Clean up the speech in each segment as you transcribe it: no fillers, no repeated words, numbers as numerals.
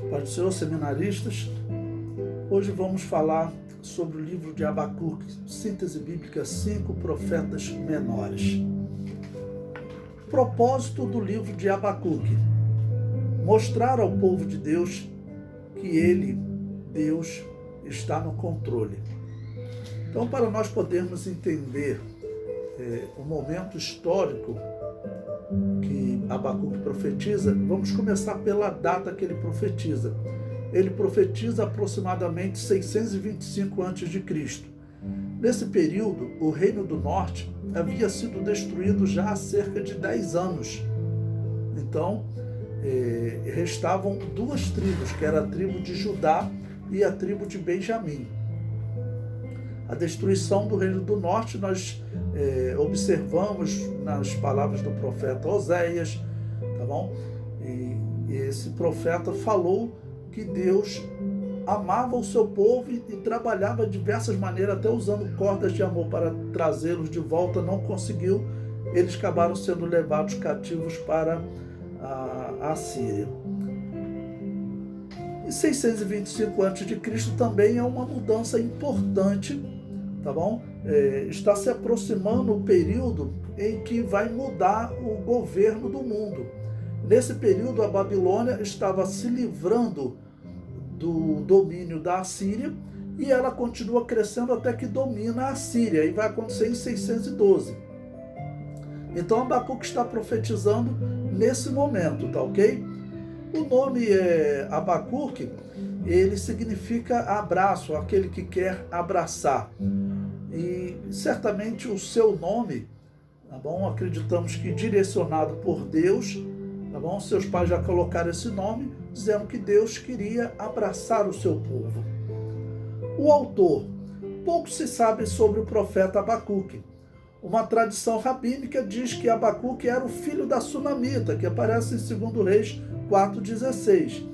Pai do Senhor, seminaristas, hoje vamos falar sobre o livro de Abacuque, síntese bíblica 5 profetas menores. Propósito do livro de Abacuque: mostrar ao povo de Deus que ele, Deus, está no controle. Então, para nós podermos entender o momento histórico que Abacuque profetiza, vamos começar pela data que ele profetiza. Ele profetiza aproximadamente 625 a.C. Nesse período, o Reino do Norte havia sido destruído já há cerca de 10 anos. Então, restavam duas tribos, que era a tribo de Judá e a tribo de Benjamim. A destruição do Reino do Norte nós observamos nas palavras do profeta Oséias, tá bom? E esse profeta falou que Deus amava o seu povo e trabalhava de diversas maneiras, até usando cordas de amor para trazê-los de volta. Não conseguiu, eles acabaram sendo levados cativos para a Síria. Em 625 a.C. também é uma mudança importante, tá bom? Está se aproximando o período em que vai mudar o governo do mundo. Nesse período, a Babilônia estava se livrando do domínio da Assíria e ela continua crescendo até que domina a Síria, e vai acontecer em 612. Então, Abacuque está profetizando nesse momento, tá ok? O nome Abacuque, ele significa abraço, aquele que quer abraçar. E certamente o seu nome, tá bom? Acreditamos que direcionado por Deus, tá bom? Seus pais já colocaram esse nome, dizendo que Deus queria abraçar o seu povo. O autor: pouco se sabe sobre o profeta Abacuque. Uma tradição rabínica diz que Abacuque era o filho da Sunamita, que aparece em 2 Reis 4,16.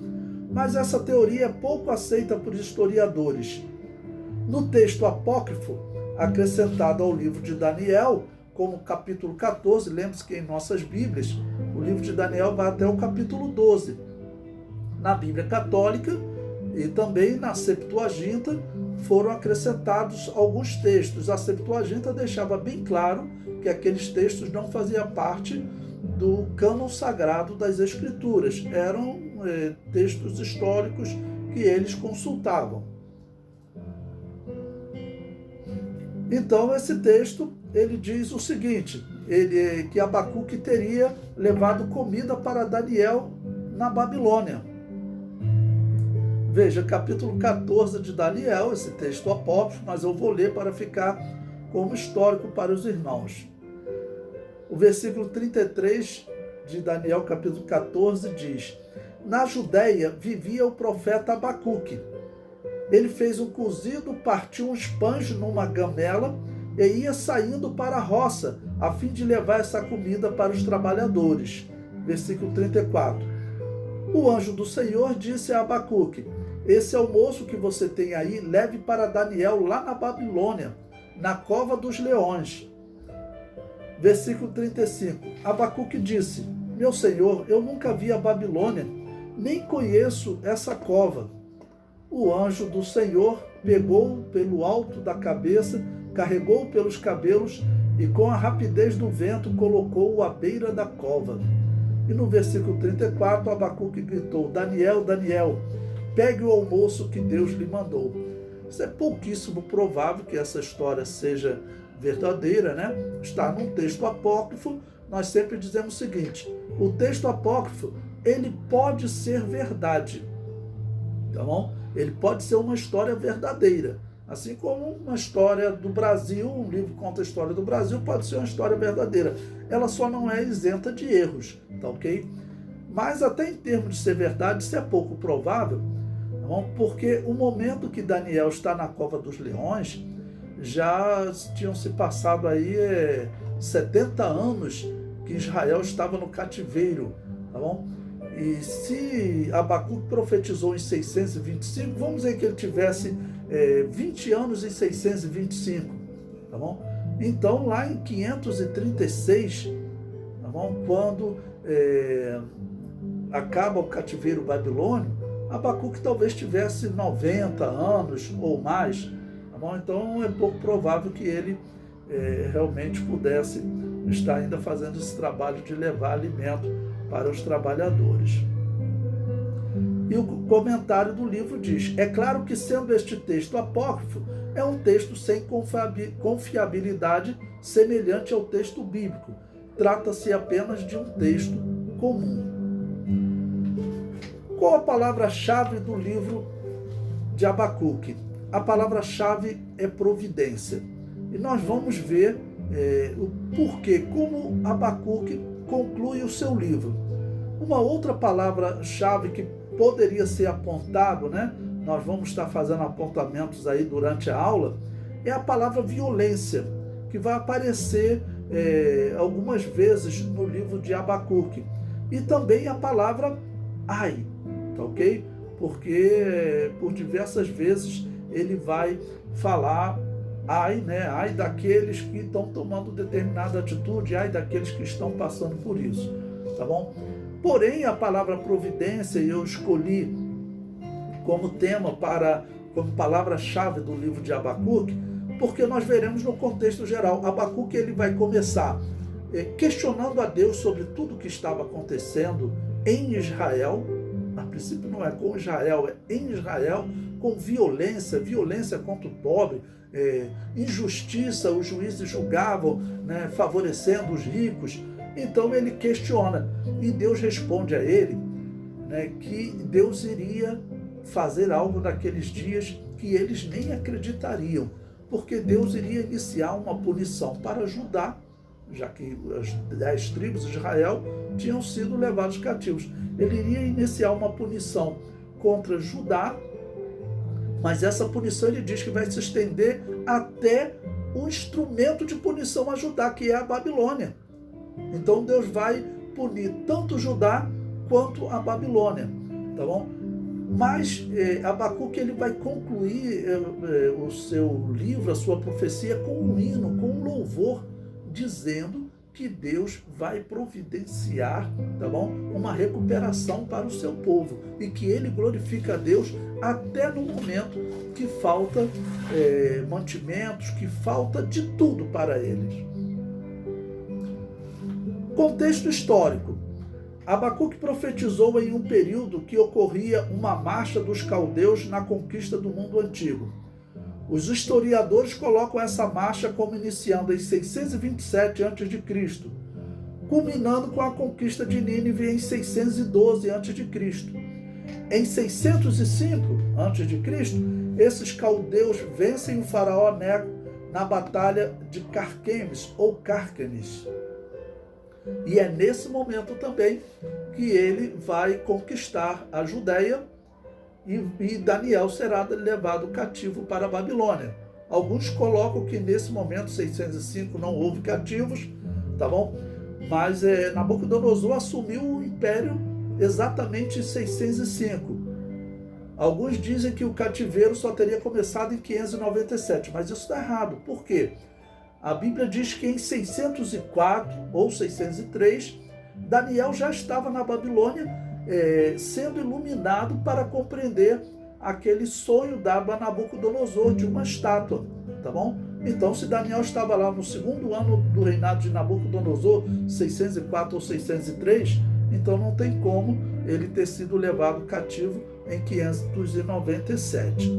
Mas essa teoria é pouco aceita por historiadores. No texto apócrifo, acrescentado ao livro de Daniel, como capítulo 14, lembre-se que em nossas Bíblias, o livro de Daniel vai até o capítulo 12. Na Bíblia Católica e também na Septuaginta foram acrescentados alguns textos. A Septuaginta deixava bem claro que aqueles textos não faziam parte do cânon sagrado das Escrituras. Eram textos históricos que eles consultavam. Então, esse texto, ele diz o seguinte, que Abacuque teria levado comida para Daniel na Babilônia. Veja, capítulo 14 de Daniel, esse texto apócrifo, mas eu vou ler para ficar como histórico para os irmãos. O versículo 33 de Daniel, capítulo 14, diz: na Judéia vivia o profeta Abacuque. Ele fez um cozido, partiu uns pães numa gamela e ia saindo para a roça, a fim de levar essa comida para os trabalhadores. Versículo 34. O anjo do Senhor disse a Abacuque: esse almoço que você tem aí, leve para Daniel lá na Babilônia, na cova dos leões. Versículo 35. Abacuque disse: meu senhor, eu nunca vi a Babilônia, nem conheço essa cova. O anjo do Senhor pegou pelo alto da cabeça, carregou pelos cabelos e com a rapidez do vento colocou-o à beira da cova. E no versículo 34, Abacuque gritou: Daniel, Daniel, pegue o almoço que Deus lhe mandou. Isso é pouquíssimo provável que essa história seja verdadeira, né? Está num texto apócrifo. Nós sempre dizemos o seguinte: o texto apócrifo, ele pode ser verdade, tá bom? Ele pode ser uma história verdadeira. Assim como uma história do Brasil, um livro que conta a história do Brasil, pode ser uma história verdadeira. Ela só não é isenta de erros, tá ok? Mas até em termos de ser verdade, isso é pouco provável, tá bom? Porque o momento que Daniel está na cova dos leões, já tinham se passado aí 70 anos que Israel estava no cativeiro, tá bom? E se Abacuque profetizou em 625, vamos dizer que ele tivesse 20 anos em 625, tá bom? Então, lá em 536, tá bom? Quando acaba o cativeiro babilônio, Abacuque talvez tivesse 90 anos ou mais, tá bom? Então é pouco provável que ele realmente pudesse estar ainda fazendo esse trabalho de levar alimento para os trabalhadores. E o comentário do livro diz: é claro que, sendo este texto apócrifo, é um texto sem confiabilidade semelhante ao texto bíblico. Trata-se apenas de um texto comum. Qual a palavra-chave do livro de Abacuque? A palavra-chave é providência. E nós vamos ver o porquê, como Abacuque conclui o seu livro. Uma outra palavra-chave que poderia ser apontado, né? Nós vamos estar fazendo apontamentos aí durante a aula, é a palavra violência, que vai aparecer algumas vezes no livro de Abacuque. E também a palavra ai, tá ok? Porque por diversas vezes ele vai falar ai, né? Ai daqueles que estão tomando determinada atitude, ai daqueles que estão passando por isso, tá bom? Porém, a palavra providência eu escolhi como tema como palavra-chave do livro de Abacuque, porque nós veremos no contexto geral. Abacuque ele vai começar questionando a Deus sobre tudo o que estava acontecendo em Israel. A princípio não é com Israel, é em Israel, com violência contra o pobre, injustiça, os juízes julgavam, né, favorecendo os ricos. Então ele questiona, e Deus responde a ele, né, que Deus iria fazer algo naqueles dias que eles nem acreditariam, porque Deus iria iniciar uma punição para Judá, já que as 10 tribos de Israel tinham sido levados cativos. Ele iria iniciar uma punição contra Judá, mas essa punição ele diz que vai se estender até o instrumento de punição a Judá, que é a Babilônia. Então Deus vai punir tanto Judá quanto a Babilônia, tá bom? Mas Abacuque ele vai concluir o seu livro, a sua profecia, com um hino, com um louvor, dizendo que Deus vai providenciar, tá bom? Uma recuperação para o seu povo, e que ele glorifica a Deus até no momento que falta mantimentos, que falta de tudo para eles. Contexto histórico. Abacuque profetizou em um período que ocorria uma marcha dos caldeus na conquista do mundo antigo. Os historiadores colocam essa marcha como iniciando em 627 a.C., culminando com a conquista de Nínive em 612 a.C. Em 605 a.C., esses caldeus vencem o faraó Neco na batalha de Carquemes ou Cárquemes. E é nesse momento também que ele vai conquistar a Judéia e Daniel será levado cativo para a Babilônia. Alguns colocam que nesse momento, 605, não houve cativos, tá bom? Mas Nabucodonosor assumiu o império exatamente em 605. Alguns dizem que o cativeiro só teria começado em 597, mas isso está errado. Por quê? A Bíblia diz que em 604 ou 603, Daniel já estava na Babilônia, sendo iluminado para compreender aquele sonho dado a Nabucodonosor de uma estátua, tá bom? Então, se Daniel estava lá no segundo ano do reinado de Nabucodonosor, 604 ou 603, então não tem como ele ter sido levado cativo em 597.